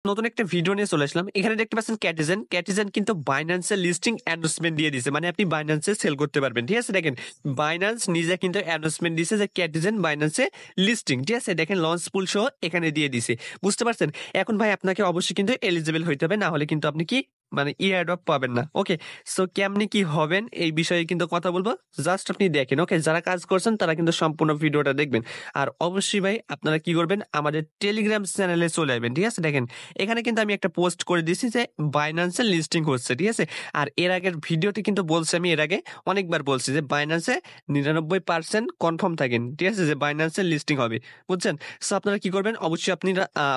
নতুন একটা ভিডিও নিয়ে চলে আসলাম। এখানে দেখতে পাচ্ছেন ক্যাটিজেন। ক্যাটিজেন কিন্তু বাইন্যান্সে লিস্টিং অ্যানাউন্সমেন্ট দিয়ে দিছে। মানে আপনি বাইন্যান্সে সেল করতে পারবেন। ঠিক আছে? দেখেন বাইন্যান্স নিজে কিন্তু অ্যানাউন্সমেন্ট দিছে যে ক্যাটিজেন বাইন্যান্সে লিস্টিং। ঠিক আছে? দেখেন লঞ্চ পুল সহ এখানে দিয়ে দিছে। বুঝতে পারছেন? এখন ভাই আপনাকে অবশ্যই কিন্তু এলিজিবল হইতে হবে। না হলে কিন্তু আপনি কি মানে এয়ারড্রপ পাবেন না। ওকে? সো কেমনে কি হবেন এই বিষয়ে কিন্তু কথা বলবো। জাস্ট আপনি দেখেন। ওকে? যারা কাজ করছেন তারা কিন্তু সম্পূর্ণ ভিডিওটা দেখবেন। আর অবশ্যই ভাই আপনারা কি করবেন আমাদের টেলিগ্রাম চ্যানেলে চলে আসবেন। ঠিক আছে? দেখেন এখানে কিন্তু আমি একটা পোস্ট করে দিছি যে বাইন্যান্সে লিস্টিং হচ্ছে। ঠিক আছে? আর এর আগের ভিডিওতে কিন্তু বলছি আমি এর আগে অনেকবার বলছি যে বাইন্যান্সে 99% কনফার্ম থাকেন। ঠিক আছে? যে বাইন্যান্সে লিস্টিং হবে। বুঝছেন? সো আপনারা কি করবেন অবশ্যই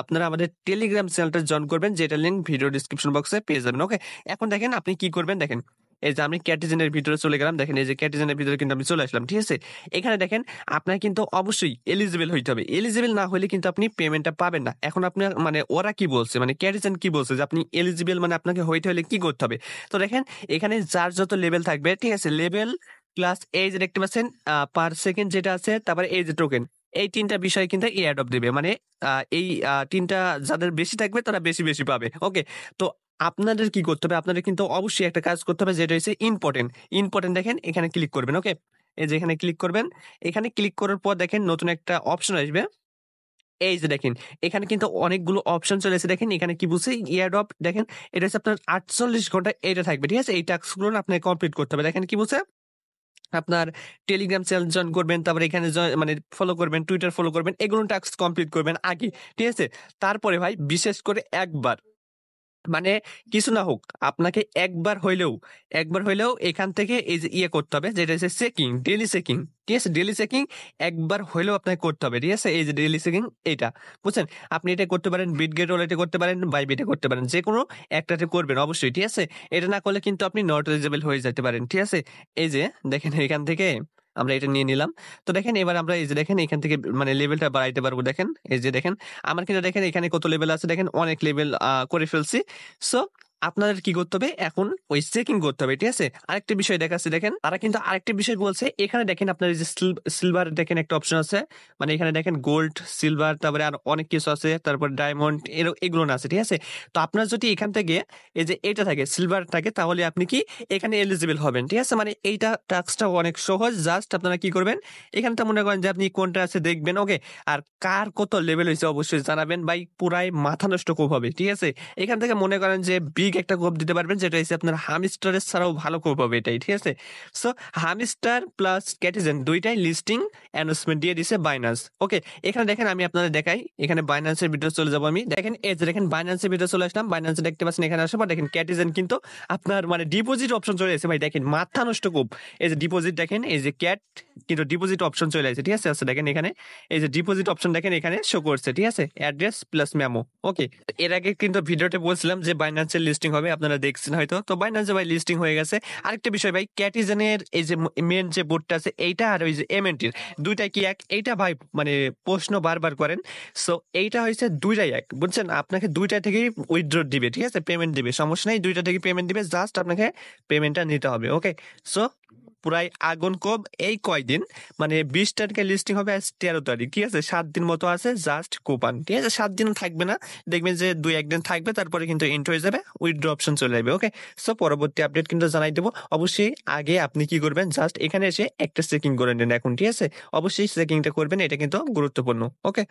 আপনারা আমাদের টেলিগ্রাম চ্যানেলটা জয়েন করবেন যেটা লিংক ভিডিও ডেসক্রিপশন বক্সে পেয়ে যাবেন। ওকে? এখন দেখেন আপনি কি করবেন দেখেন। এই যে আমি ক্যাটিজেনের ভিতরে চলে গেলাম। দেখেন এই যে ক্যাটিজেনের ভিতরে কিন্তু আমি চলে আসলাম। ঠিক আছে? এখানে দেখেন আপনার কিন্তু অবশ্যই এলিজিবল হইতে হবে। এলিজিবল না হলে কিন্তু আপনি পেমেন্টটা পাবেন না। এখন আপনার মানে ওরা কি বলছে মানে ক্যাটিজেন কি বলছে যে আপনি এলিজিবল মানে আপনাকে হইতে হলে কি করতে হবে? তো দেখেন এখানে যার যত লেভেল থাকবে, ঠিক আছে? লেভেল প্লাস এই যে দেখতে পাচ্ছেন পার সেকেন্ড যেটা আছে, তারপরে এই যে টোকেন। এই ৩ টা বিষয় কিন্তু এয়ারড্রপ দিবে। মানে এই ৩ টা যাদের বেশি থাকবে তারা বেশি, বেশি পাবে। ওকে? তো আপনাদের কি করতে হবে? আপনাদের কিন্তু অবশ্যই একটা কাজ করতে হবে যেটা হচ্ছে ইম্পোর্টেন্ট। ইম্পোর্টেন্ট দেখেন এখানে ক্লিক করবেন। ওকে? এই যে এখানে ক্লিক করবেন। এখানে ক্লিক করার পর দেখেন নতুন একটা অপশন আসবে। এই যে দেখেন, এখানে কিন্তু অনেকগুলো অপশন চলে এসেছে। দেখেন এখানে কি বলছে? এয়ারড্রপ দেখেন এটা হচ্ছে আপনার ৪৮ ঘন্টা এটা থাকবে। ঠিক আছে? এই টাস্কগুলো না আপনাকে কমপ্লিট করতে হবে। দেখেন কি বলছে? আপনার টেলিগ্রাম চ্যানেল জয়েন করবেন, তারপরে এখানে মানে ফলো করবেন, টুইটার ফলো করবেন। এগুলো টাস্ক কমপ্লিট করবেন আগে। ঠিক আছে? তারপরে ভাই বিশেষ করে একবার মানে কিছু না হোক আপনাকে একবার হইলেও এখান থেকে এই যে ইয়ে করতে হবে যেটা হচ্ছে চেকিং, ডেইলি চেকিং। ঠিক আছে? ডেইলি চেকিং একবার হইলেও আপনাকে করতে হবে। ঠিক আছে? এই যে ডেইলি চেকিং এইটা। বুঝছেন? আপনি এটা করতে পারেন, বিটগেট ওয়ালেটে করতে পারেন, বাইবিটে করতে পারেন। যেকোনো একটাতে করবেন অবশ্যই। ঠিক আছে? এটা না করলে কিন্তু আপনি নট এলিজিবল হয়ে যেতে পারেন। ঠিক আছে? এই যে দেখেন এখান থেকে আমরা এটা নিয়ে নিলাম। তো দেখেন এবার আমরা এই যে দেখেন এখান থেকে মানে লেভেলটা বাড়াইতে পারবো দেখেন। এই যে দেখেন আমার কিন্তু দেখেন এখানে কত লেভেল আছে দেখেন অনেক লেভেল করে ফেলছি। সো আপনাদের কি করতে হবে এখন ওই চেকিং করতে হবে। ঠিক আছে? আরেকটা বিষয় দেখাচ্ছি দেখেন তারা কিন্তু আরেকটা বিষয় বলছে এখানে দেখেন আপনার এই যে সিলভার দেখেন একটা অপশন আছে। মানে এখানে দেখেন গোল্ড, সিলভার তারপরে আর অনেক কিছু আছে। তারপর ডায়মন্ড এগুলো না আছে। ঠিক আছে? তো আপনার যদি এখান থেকে এই যে এটা থাকে সিলভার থাকে তাহলে আপনি কি এখানে এলিজিবল হবেন। ঠিক আছে? মানে এইটা টাস্কটা অনেক সহজ। জাস্ট আপনারা কি করবেন এখানটা মনে করেন যে আপনি কোনটা আছে দেখবেন। ওকে? আর কার কত লেভেল হয়েছে অবশ্যই জানাবেন ভাই পুরাই মাথা নষ্ট কোপ হবে। ঠিক আছে? এখান থেকে মনে করেন যে বিগ একটা কোপ দিতে পারবেন যেটা হচ্ছে আপনার হামস্টারের ছাড়াও ভালো কোপ হবে এটাই। ঠিক আছে? সো হামস্টার প্লাস ক্যাটিজেন দুইটাই লিস্টিং অ্যানাউন্সমেন্ট দিয়ে দিছে বাইন্যান্স। ওকে? এখানে দেখেন আমি আপনাদের দেখাই এখানে বাইন্যান্সের ভিতরে চলে যাবো আমি। দেখেন এই যে দেখেন বাইন্যান্সের ভিতরে চলে আসলাম। বাইন্যান্সে দেখতে পাচ্ছেন এখানে আসার পর দেখেন ক্যাটিজেন কিন্তু আপনার মানে ডিপোজিট অপশন চলে এসেছে ভাই দেখেন মাথা নষ্ট কোপ। এই যে ডিপোজিট দেখেন এই যে ক্যাট কিন্তু ডিপোজিট অপশন চলে আসে। ঠিক আছে? আচ্ছা দেখেন এখানে এই যে ডিপোজিট অপশন দেখেন এখানে শো করছে। ঠিক আছে? Address plus memo. ওকে? এর আগে কিন্তু ভিডিওতে বলছিলাম যে বাইন্যান্সের লিস্টিং হবে আপনারা দেখছেন হয়তো। তো বাইন্যান্সে ভাই লিস্টিং হয়ে গেছে। আরেকটা বিষয় ভাই ক্যাটিজেনের এই যে মেন যে বোর্ডটা আছে এইটা আর ওই যে এমএনটির দুইটা কি এক? এইটা ভাই মানে প্রশ্ন বারবার করেন। সো এইটা হয়েছে দুইটাই এক। বুঝছেন? আপনাকে দুইটা থেকেই উইথড্র দিবে। ঠিক আছে? পেমেন্ট দিবে। সমস্যা নাই। দুইটা থেকে পেমেন্ট দিবে। জাস্ট আপনাকে পেমেন্টটা নিতে হবে। ওকে? সো পুরাই আগুন কোপ এই কয়দিন মানে ২০ তারিখে লিস্টিং হবে আজ ১৩ তারিখ। ঠিক আছে? ৭ দিন মতো আছে জাস্ট কোপান। ঠিক আছে? ৭ দিন থাকবে না। দেখবেন যে ২-১ দিন থাকবে তারপরে কিন্তু এন্ড হয়ে যাবে। উইথড্র অপশন চলে আসবে। ওকে? সো পরবর্তী আপডেট কিন্তু জানাই দেব। অবশ্যই আগে আপনি কি করবেন জাস্ট এখানে এসে একটা চেকিং করে নেন এখন। ঠিক আছে? অবশ্যই চেকিংটা করবেন এটা কিন্তু গুরুত্বপূর্ণ। ওকে?